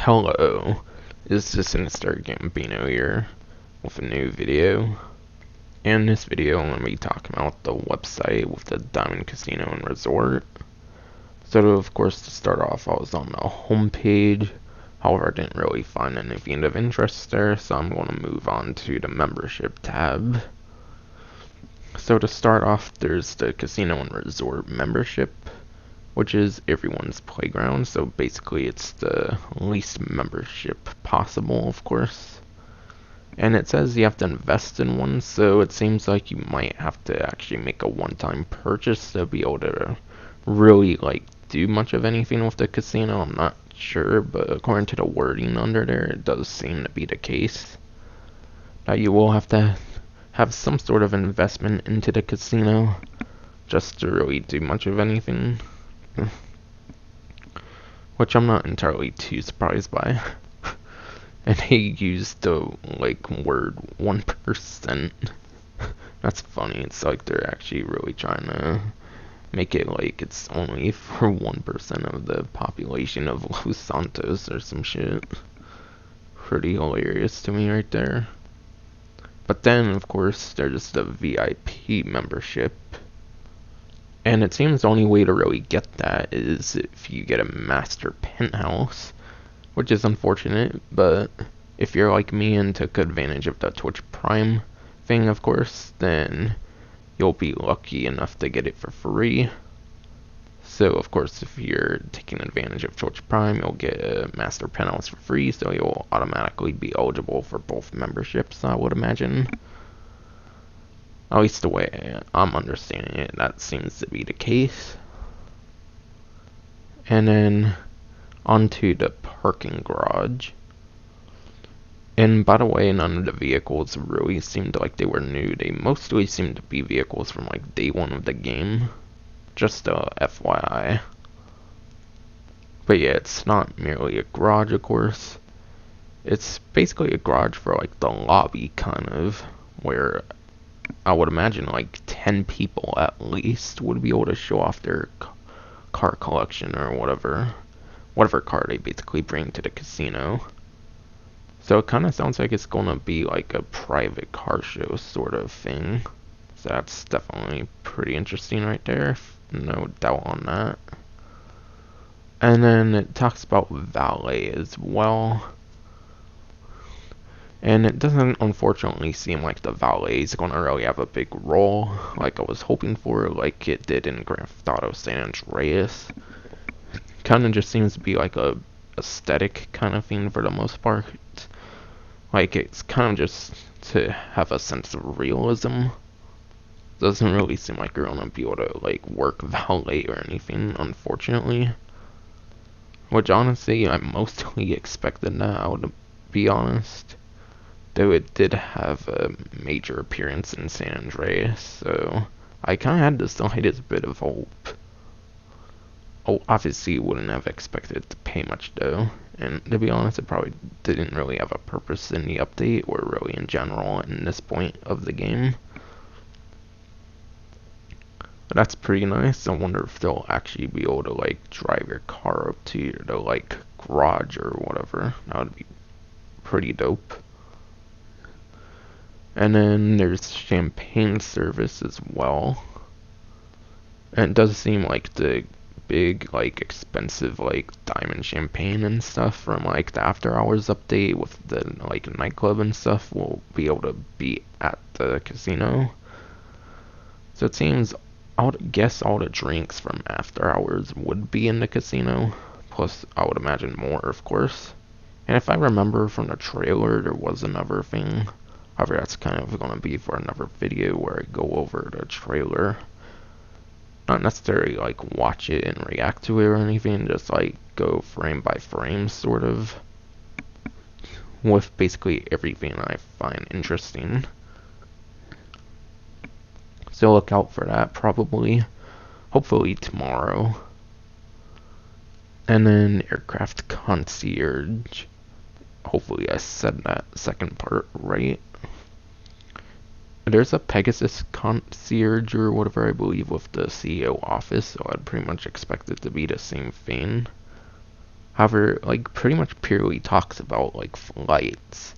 Hello, this is Sinister Gambino here with a new video. In this video, I'm going to be talking about the website with the Diamond Casino and Resort. So, of course, to start off, I was on the home page. However, I didn't really find anything of interest there, so I'm going to move on to the membership tab. So, to start off, there's the Casino and Resort membership, which is everyone's playground, so basically it's the least membership possible, of course. And it says you have to invest in one, so it seems like you might have to actually make a one-time purchase to be able to really do much of anything with the casino. I'm not sure, but according to the wording under there, it does seem to be the case. Now you will have to have some sort of investment into the casino just to really do much of anything. Which I'm not entirely too surprised by. And he used the word 1%. That's funny. It's like they're actually really trying to make it like it's only for 1% of the population of Los Santos or some shit. Pretty hilarious to me right there. But then, of course, there's the VIP membership. And it seems the only way to really get that is if you get a master penthouse, which is unfortunate, but if you're like me and took advantage of the Twitch Prime thing, of course, then you'll be lucky enough to get it for free. So, of course, if you're taking advantage of Twitch Prime, you'll get a master penthouse for free, so you'll automatically be eligible for both memberships, I would imagine. At least the way I'm understanding it, that seems to be the case. And then onto the parking garage. And by the way, none of the vehicles really seemed like they were new. They mostly seemed to be vehicles from day one of the game. Just FYI. But yeah, it's not merely a garage, of course. It's basically a garage for the lobby, kind of, where I would imagine 10 people at least would be able to show off their car collection or whatever car they basically bring to the casino. So it kind of sounds like it's gonna be like a private car show sort of thing. So that's definitely pretty interesting right there, no doubt on that. And then it talks about valet as well. And it doesn't unfortunately seem like the valet is going to really have a big role like I was hoping for, like it did in Grand Theft Auto San Andreas. Kind of just seems to be like a aesthetic kind of thing for the most part. Like it's kind of just to have a sense of realism. Doesn't really seem like you're going to be able to work valet or anything, unfortunately. Which honestly I mostly expected now, to be honest. Though it did have a major appearance in San Andreas, so I kind of had the slightest bit of hope. Oh, obviously wouldn't have expected it to pay much though, and to be honest, it probably didn't really have a purpose in the update, or really in general in this point of the game. But that's pretty nice. I wonder if they'll actually be able to drive your car up to the garage or whatever. That would be pretty dope. And then there's champagne service as well. And it does seem like the big, expensive, diamond champagne and stuff from, the After Hours update with the, nightclub and stuff will be able to be at the casino. So it seems, I would guess all the drinks from After Hours would be in the casino. Plus, I would imagine more, of course. And if I remember from the trailer, there was another thing. However, that's kind of going to be for another video where I go over the trailer. Not necessarily watch it and react to it or anything, just go frame by frame sort of. With basically everything I find interesting. So look out for that probably. Hopefully tomorrow. And then aircraft concierge. Hopefully I said that second part right. There's a Pegasus concierge or whatever, I believe, with the CEO office, so I'd pretty much expect it to be the same thing. However, like pretty much purely talks about like flights.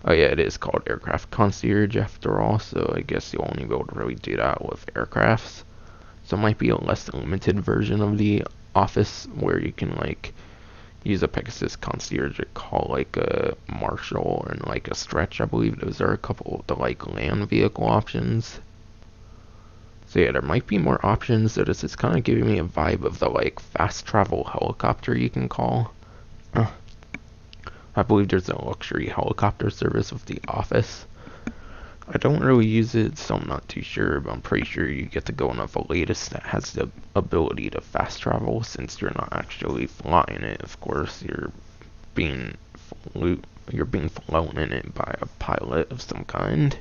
Oh yeah, it is called Aircraft Concierge after all, so I guess you'll only be able to really do that with aircrafts. So it might be a less limited version of the Office where you can like use a Pegasus Concierge to call like a Marshall and like a Stretch. I believe those are a couple of the like land vehicle options. So yeah, there might be more options. So this is kind of giving me a vibe of the like fast travel helicopter you can call. I believe there's a luxury helicopter service with the Office. I don't really use it, so I'm not too sure, but I'm pretty sure you get to go on the latest that has the ability to fast travel, since you're not actually flying it. Of course, being you're being flown in it by a pilot of some kind.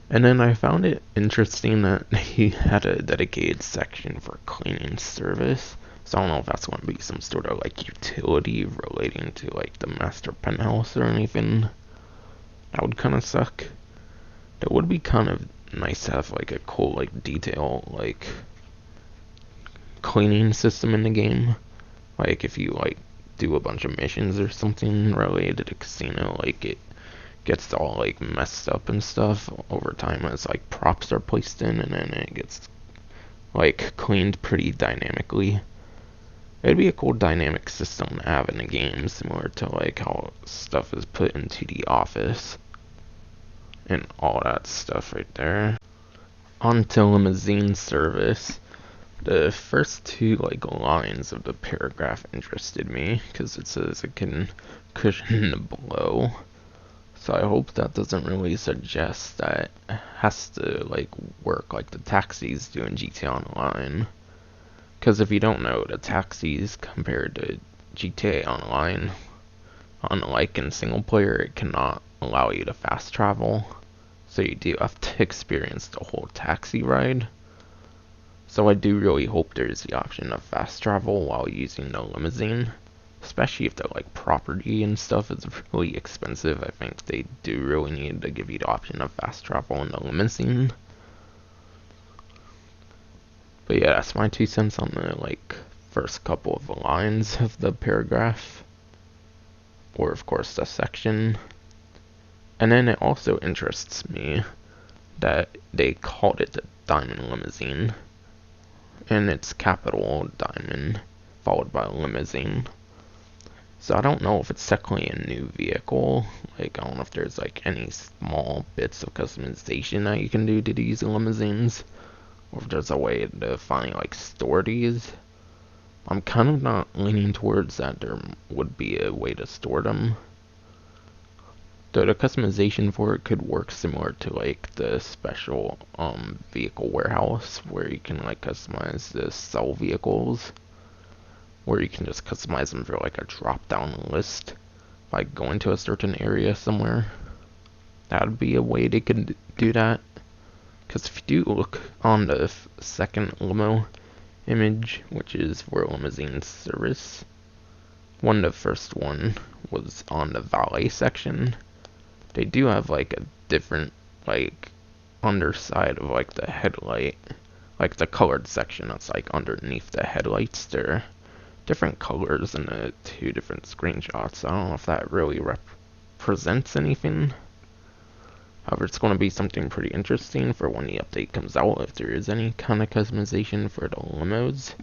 And then I found it interesting that he had a dedicated section for cleaning service. So I don't know if that's going to be some sort of like utility relating to like the master penthouse or anything. That would kind of suck. That would be kind of nice to have like a cool like detail like cleaning system in the game. Like if you like do a bunch of missions or something related to casino, like it gets all like messed up and stuff over time as like props are placed in, and then it gets like cleaned pretty dynamically. It'd be a cool dynamic system to have in the game, similar to like how stuff is put into the Office and all that stuff right there. On to limousine service. The first two like lines of the paragraph interested me because it says it can cushion below. So I hope that doesn't really suggest that it has to like work like the taxis do in GTA Online. Because if you don't know, the taxis compared to GTA Online, unlike in single player, it cannot allow you to fast travel. So you do have to experience the whole taxi ride. So I do really hope there's the option of fast travel while using the limousine. Especially if the like property and stuff is really expensive. I think they do really need to give you the option of fast travel in the limousine. But yeah, that's my 2 cents on the like first couple of lines of the paragraph, or of course the section. And then it also interests me that they called it the Diamond Limousine, and it's capital Diamond followed by limousine. So I don't know if it's technically a new vehicle. Like I don't know if there's like any small bits of customization that you can do to these limousines, or if there's a way to finally like store these. I'm kind of not leaning towards that there would be a way to store them. Though the customization for it could work similar to like the special vehicle warehouse where you can like customize the sell vehicles, where you can just customize them for like a drop down list by going to a certain area somewhere. That would be a way they could do that. Because if you do look on the second limo image, which is for limousine service, the first one was on the valet section. They do have like a different like underside of like the headlight, like the colored section that's like underneath the headlights. They're different colors in the 2 different screenshots. I don't know if that really represents anything. However, it's going to be something pretty interesting for when the update comes out, if there is any kind of customization for the limos.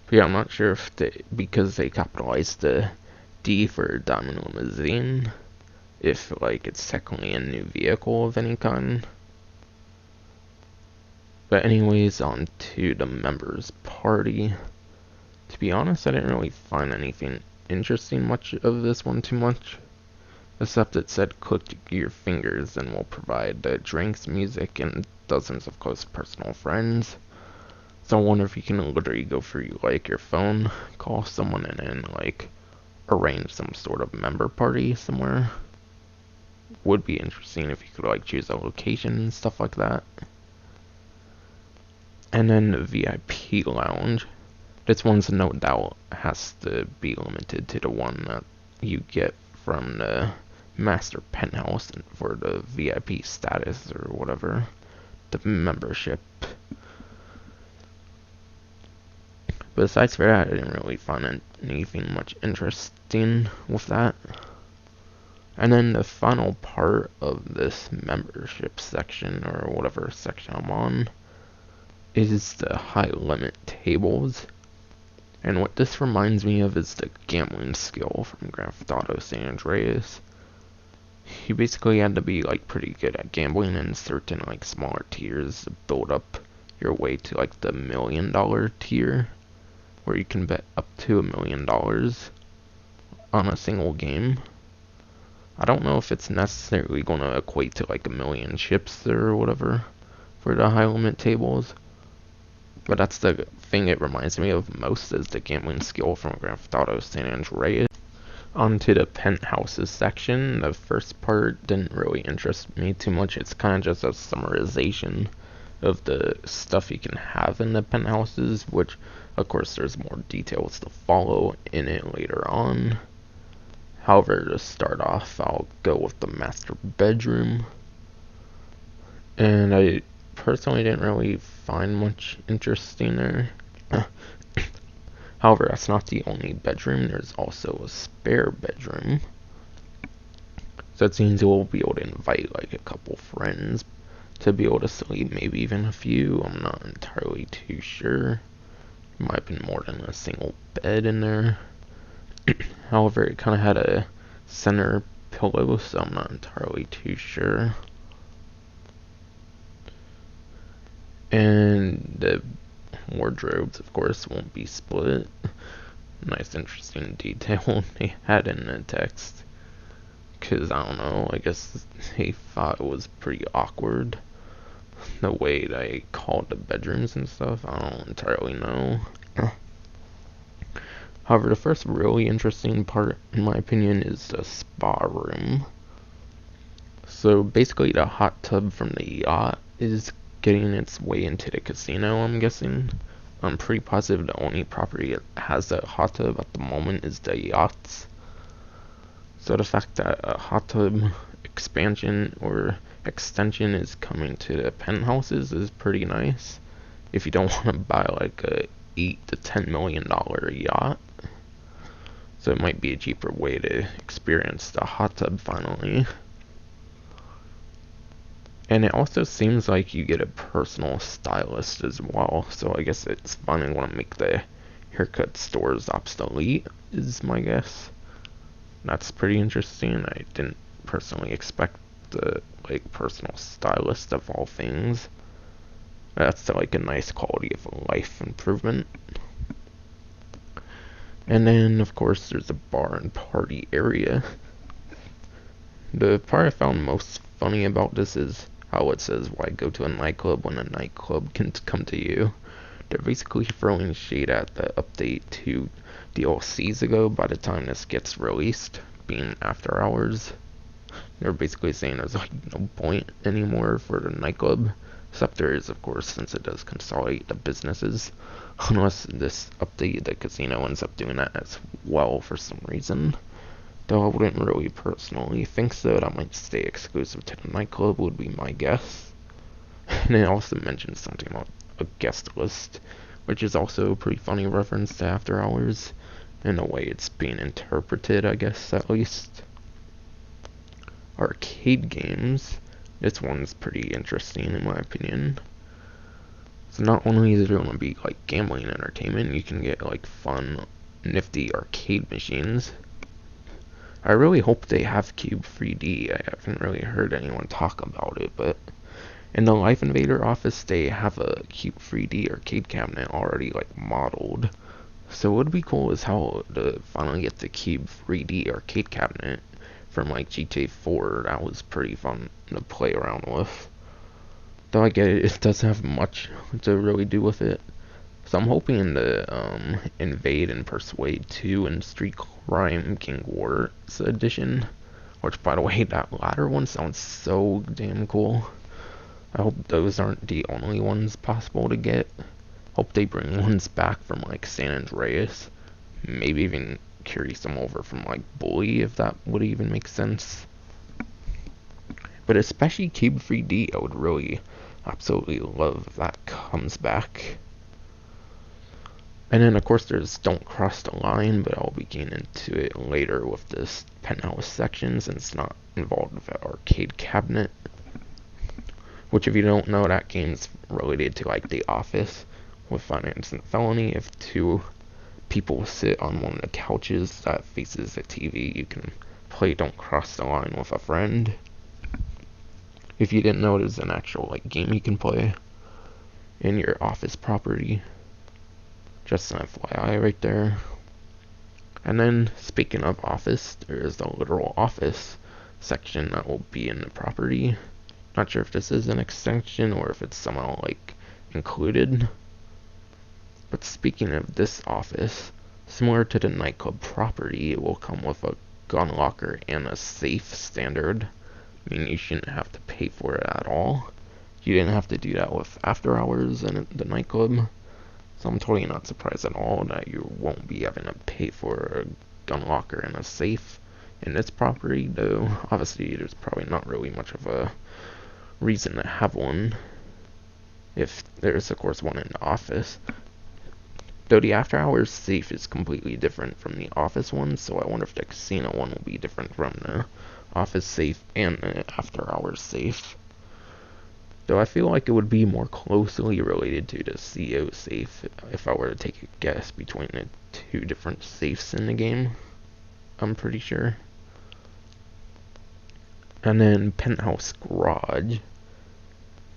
But yeah, I'm not sure if because they capitalized the D for Diamond Limousine, if like it's technically a new vehicle of any kind. But anyways, on to the members party. To be honest, I didn't really find anything interesting much of this one too much. Except it said click your fingers and we'll provide drinks, music, and dozens of close personal friends. So I wonder if you can literally go through like your phone, call someone, and then like arrange some sort of member party somewhere. Would be interesting if you could like choose a location and stuff like that. And then the VIP lounge. This one's no doubt has to be limited to the one that you get from the master penthouse for the VIP status or whatever, the membership. Besides for that, I didn't really find anything much interesting with that. And then the final part of this membership section, or whatever section I'm on, is the high limit tables. And what this reminds me of is the gambling skill from Grand Theft Auto San Andreas. You basically had to be like pretty good at gambling in certain like smaller tiers to build up your way to like the $1 million tier, where you can bet up to $1 million on a single game. I don't know if it's necessarily going to equate to like 1 million chips or whatever for the high limit tables, but that's the thing it reminds me of most, is the gambling skill from Grand Theft Auto San Andreas. Onto the penthouses section. The first part didn't really interest me too much. It's kind of just a summarization of the stuff you can have in the penthouses, which of course there's more details to follow in it later on. However, to start off, I'll go with the master bedroom. And I personally didn't really find much interesting there. However, that's not the only bedroom. There's also a spare bedroom. So it seems you'll be able to invite like a couple friends to be able to sleep, maybe even a few. I'm not entirely too sure. Might have been more than a single bed in there. However, it kind of had a center pillow, so I'm not entirely too sure. And the wardrobes, of course, won't be split. Nice, interesting detail they had in the text. Because, I don't know, I guess they thought it was pretty awkward the way they called the bedrooms and stuff. I don't entirely know. However, the first really interesting part, in my opinion, is the spa room. So basically the hot tub from the yacht is getting its way into the casino, I'm guessing. I'm pretty positive the only property that has a hot tub at the moment is the yachts. So the fact that a hot tub expansion or extension is coming to the penthouses is pretty nice. If you don't want to buy like a $8 to $10 million yacht. So it might be a cheaper way to experience the hot tub finally. And it also seems like you get a personal stylist as well. So I guess it's finally going to make the haircut stores obsolete, is my guess. That's pretty interesting. I didn't personally expect the like personal stylist of all things. That's like a nice quality of life improvement. And then, of course, there's a bar and party area. The part I found most funny about this is how it says, why go to a nightclub when a nightclub can come to you. They're basically throwing shade at the update to DLCs ago by the time this gets released, being After Hours. They're basically saying there's like no point anymore for the nightclub. Except there is, of course, since it does consolidate the businesses. Unless this update, the casino ends up doing that as well for some reason. Though I wouldn't really personally think so. That might stay exclusive to the nightclub would be my guess. And it also mentions something about a guest list, which is also a pretty funny reference to After Hours. In a way it's being interpreted, I guess, at least. Arcade games. This one's pretty interesting in my opinion. So not only is there going to be like gambling entertainment, you can get like fun, nifty arcade machines. I really hope they have Cube 3D. I haven't really heard anyone talk about it, but in the Life Invader office they have a Cube 3D arcade cabinet already like modeled. So what would be cool is how to finally get the Cube 3D arcade cabinet from like GTA 4. That was pretty fun to play around with. Though I get it, it doesn't have much to really do with it. So I'm hoping the Invade and Persuade 2 and Street Crime King Wars edition, which by the way, that latter one sounds so damn cool. I hope those aren't the only ones possible to get. Hope they bring ones back from like San Andreas. Maybe even carry some over from like Bully, if that would even make sense. But especially Cube 3D, I would really absolutely love if that comes back. And then of course there's Don't Cross the Line, but I'll be getting into it later with this penthouse section since it's not involved with an arcade cabinet. Which, if you don't know, that game's related to like The Office with Finance and Felony. If two people sit on one of the couches that faces the TV, you can play Don't Cross the Line with a friend. If you didn't know, there's an actual like game you can play in your office property. Just an FYI right there. And then, speaking of office, there is the literal office section that will be in the property. Not sure if this is an extension or if it's somehow like included. But speaking of this office, similar to the nightclub property, it will come with a gun locker and a safe standard. I mean, you shouldn't have to pay for it at all. You didn't have to do that with After Hours and the nightclub. So I'm totally not surprised at all that you won't be having to pay for a gun locker and a safe in this property, though obviously there's probably not really much of a reason to have one if there's of course one in the office. Though the After Hours safe is completely different from the office one, so I wonder if the casino one will be different from the office safe and the After Hours safe. Though I feel like it would be more closely related to the CO safe if I were to take a guess between the two different safes in the game. I'm pretty sure. And then Penthouse Garage.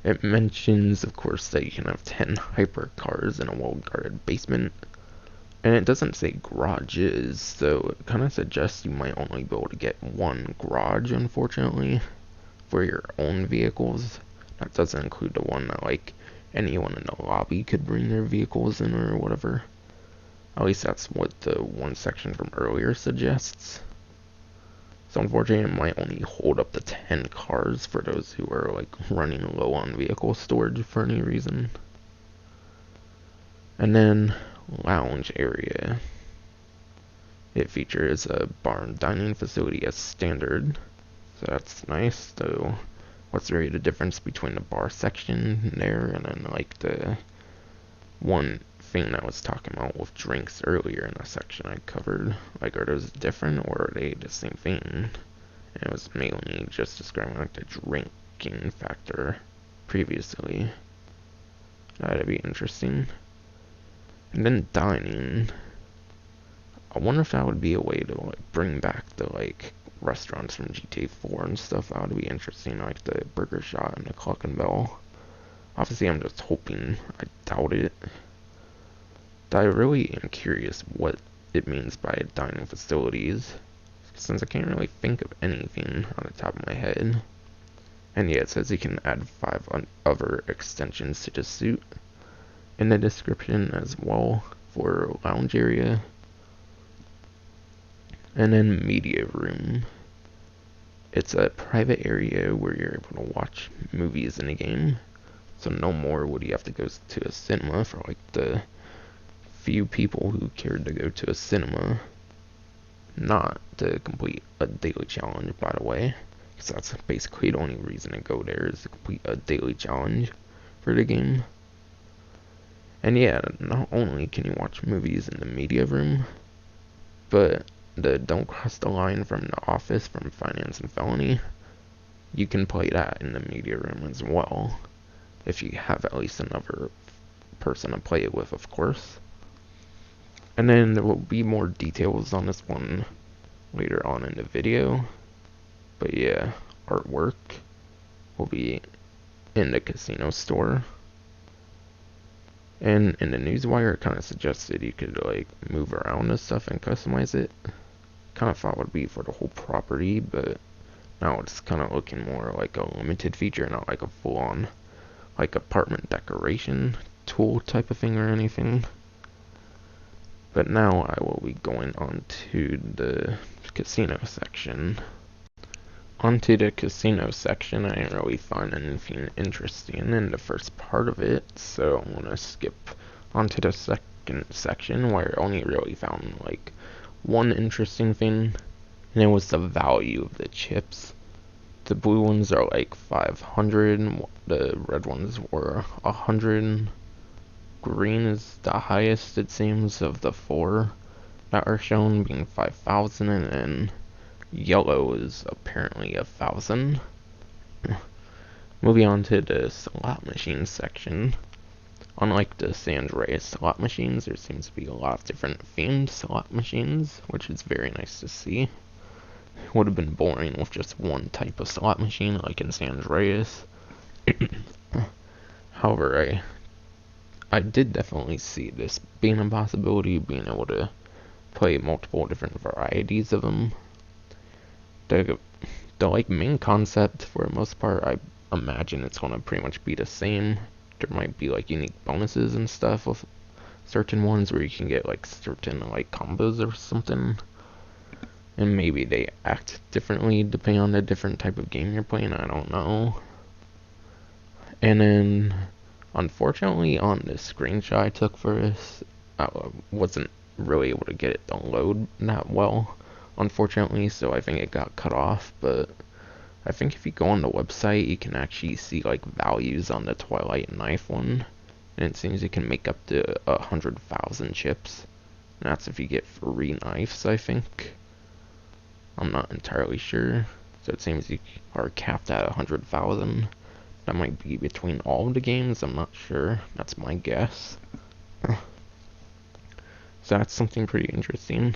It mentions, of course, that you can have 10 hypercars in a well-guarded basement. And it doesn't say garages, so it kind of suggests you might only be able to get one garage, unfortunately, for your own vehicles. That doesn't include the one that, like, anyone in the lobby could bring their vehicles in or whatever. At least that's what the one section from earlier suggests. So unfortunately, it might only hold up to 10 cars for those who are, like, running low on vehicle storage for any reason. And then, lounge area. It features a bar and dining facility as standard. So that's nice, though. What's really the difference between the bar section there and then like the one thing that I was talking about with drinks earlier in the section I covered? Like, are those different or are they the same thing? And it was mainly just describing like the drinking factor previously. That'd be interesting. And then dining. I wonder if that would be a way to like bring back the like restaurants from GTA 4 and stuff. That would be interesting, like the Burger Shot and the Clock and Bell. Obviously, I'm just hoping. I doubt it. But I really am curious what it means by dining facilities, since I can't really think of anything on the top of my head. And yeah, it says you can add 5 other extensions to the suit in the description as well for lounge area. And then media room. It's a private area where you're able to watch movies in a game. So no more would you have to go to a cinema for like the few people who cared to go to a cinema. Not to complete a daily challenge, by the way. Because that's basically the only reason to go there, is to complete a daily challenge for the game. And yeah, not only can you watch movies in the media room, but the Don't Cross the Line from The Office from Finance and Felony, you can play that in the media room as well, if you have at least another person to play it with, of course. And then there will be more details on this one later on in the video. But yeah, artwork will be in the casino store. And in the newswire, it kind of suggested you could like move around this stuff and customize it. Kind of thought it would be for the whole property, but now it's kind of looking more like a limited feature, not like a full-on like apartment decoration tool type of thing or anything. But now I will be going on to the casino section. Onto the casino section, I didn't really find anything interesting in the first part of it, so I'm gonna skip onto the second section where I only really found like one interesting thing, and it was the value of the chips. The blue ones are like 500, the red ones were 100 green is the highest, it seems, of the four that are shown, being 5,000, and then yellow is apparently 1,000. Moving on to the slot machine section. Unlike the San Andreas slot machines, there seems to be a lot of different themed slot machines, which is very nice to see. It would have been boring with just one type of slot machine, like in San Andreas. However, I did definitely see this being a possibility, being able to play multiple different varieties of them. The like main concept, for the most part, I imagine it's gonna pretty much be the same. There might be like unique bonuses and stuff with certain ones where you can get like certain like combos or something, and maybe they act differently depending on the different type of game you're playing. I don't know. And then, unfortunately, on the screenshot I took for this, I wasn't really able to get it to load that well, unfortunately, so I think it got cut off. But I think if you go on the website, you can actually see like values on the Twilight Knife one, and it seems you can make up to 100,000 chips. And that's if you get free knives, I think. I'm not entirely sure. So it seems you are capped at 100,000. That might be between all of the games, I'm not sure. That's my guess. So that's something pretty interesting.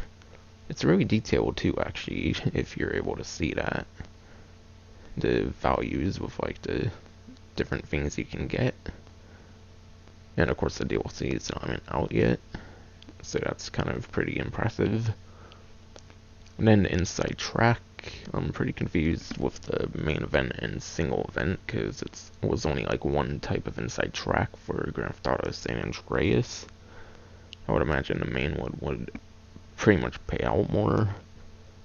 It's really detailed too, actually, if you're able to see that. The values with like the different things you can get. And of course the DLC is not even out yet. So that's kind of pretty impressive. And then the inside track, I'm pretty confused with the main event and single event, because it was only like one type of inside track for Grand Theft Auto San Andreas. I would imagine the main one would pretty much pay out more,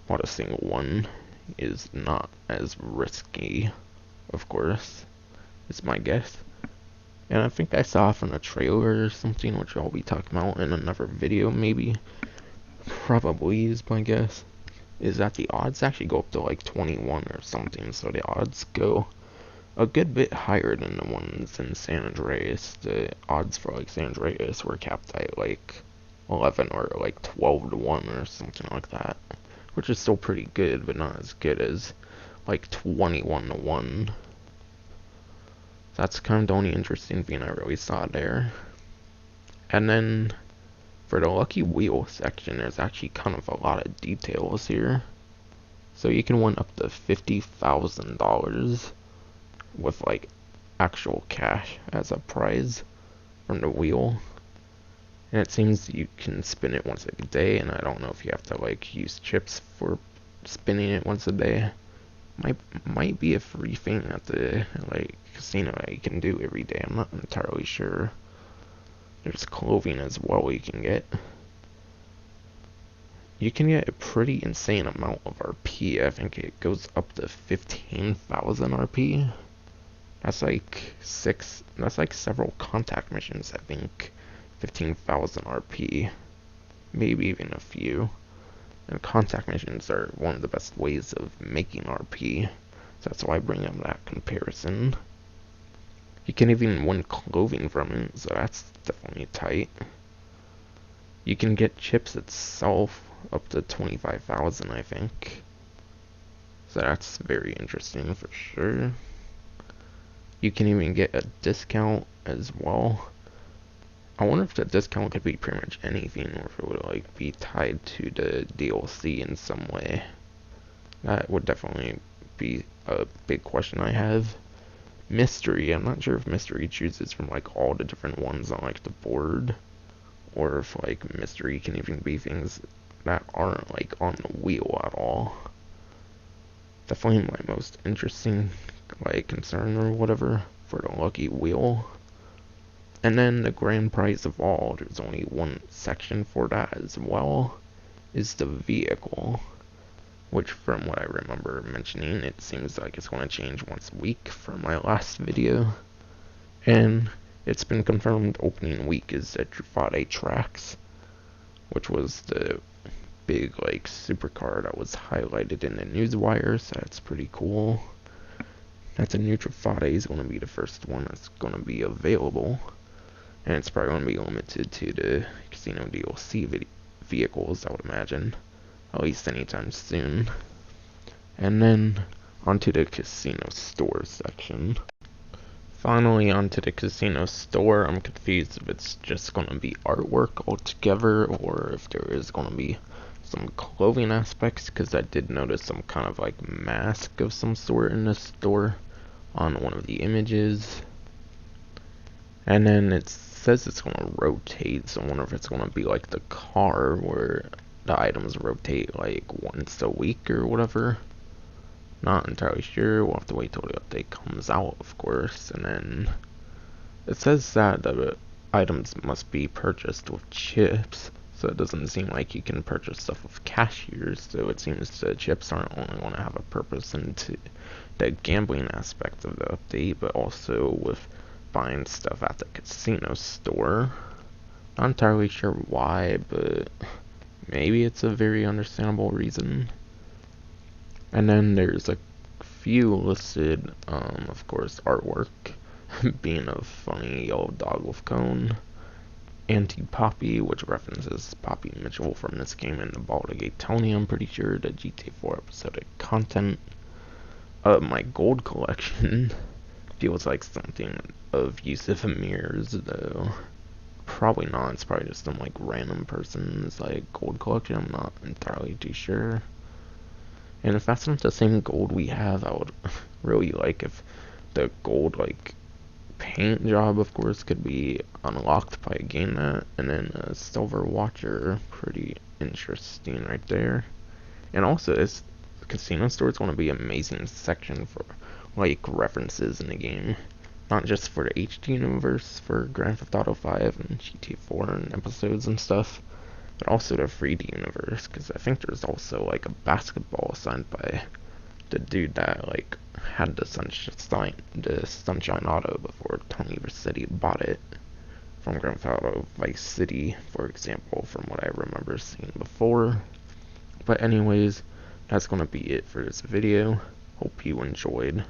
while the single one is not as risky, of course. It's my guess. And I think I saw from a trailer or something, which I'll be talking about in another video maybe, probably is my guess, is that the odds actually go up to like 21 or something, so the odds go a good bit higher than the ones in San Andreas. The odds for like San Andreas were capped at like 11 or like 12 to 1 or something like that, which is still pretty good, but not as good as like 21 to 1. That's kind of the only interesting thing I really saw there. And then for the Lucky Wheel section, there's actually kind of a lot of details here. So you can win up to $50,000 with like actual cash as a prize from the wheel. And it seems you can spin it once a day, and I don't know if you have to like use chips for spinning it once a day. Might be a free thing at the like casino that you can do every day. I'm not entirely sure. There's clothing as well you can get. You can get a pretty insane amount of RP. I think it goes up to 15,000 RP. That's like several contact missions, I think. 15,000 RP. Maybe even a few. And contact missions are one of the best ways of making RP. So that's why I bring up that comparison. You can even win clothing from it, so that's definitely tight. You can get chips itself up to 25,000, I think. So that's very interesting for sure. You can even get a discount as well. I wonder if the discount could be pretty much anything, or if it would like be tied to the DLC in some way. That would definitely be a big question I have. Mystery, I'm not sure if mystery chooses from like all the different ones on like the board, or if like mystery can even be things that aren't like on the wheel at all. Definitely my most interesting like concern or whatever for the Lucky Wheel. And then the grand prize of all, there's only one section for that as well, is the vehicle. Which from what I remember mentioning, it seems like it's going to change once a week from my last video. And it's been confirmed opening week is the Truffaut Tracks, which was the big like supercar that was highlighted in the newswire, so that's pretty cool. That's a new Truffaut is going to be the first one that's going to be available. And it's probably going to be limited to the casino DLC vehicles, I would imagine. At least anytime soon. And then onto the casino store section. Finally, onto the casino store. I'm confused if it's just going to be artwork altogether, or if there is going to be some clothing aspects, because I did notice some kind of like mask of some sort in the store on one of the images. And then it says it's going to rotate, so I wonder if it's going to be like the car where the items rotate like once a week or whatever. Not entirely sure. We'll have to wait till the update comes out, of course. And then it says that the items must be purchased with chips, so it doesn't seem like you can purchase stuff with cashiers. So it seems the chips aren't only going to have a purpose into the gambling aspect of the update, but also with buying stuff at the casino store. Not entirely sure why, but maybe it's a very understandable reason. And then there's a few listed, of course, artwork, being a funny yellow dog with cone. Anti-Poppy, which references Poppy Mitchell from this game in the Baldur's Tony, I'm pretty sure, the GTA 4 episodic content. My gold collection feels like something of Yusuf Amir's, though. Probably not, it's probably just some like random person's like gold collection, I'm not entirely too sure. And if that's not the same gold we have, I would really like if the gold, like, paint job, of course, could be unlocked by getting that. And then a silver watcher, pretty interesting right there. And also, this casino store is going to be an amazing section for, like, references in the game. Not just for the HD universe, for Grand Theft Auto 5 and GTA 4 and episodes and stuff, but also the 3D universe, because I think there's also like a basketball signed by the dude that like had the Sunshine Auto before Tony Vercetti bought it from Grand Theft Auto Vice City, for example, from what I remember seeing before. But anyways, that's gonna be it for this video. Hope you enjoyed.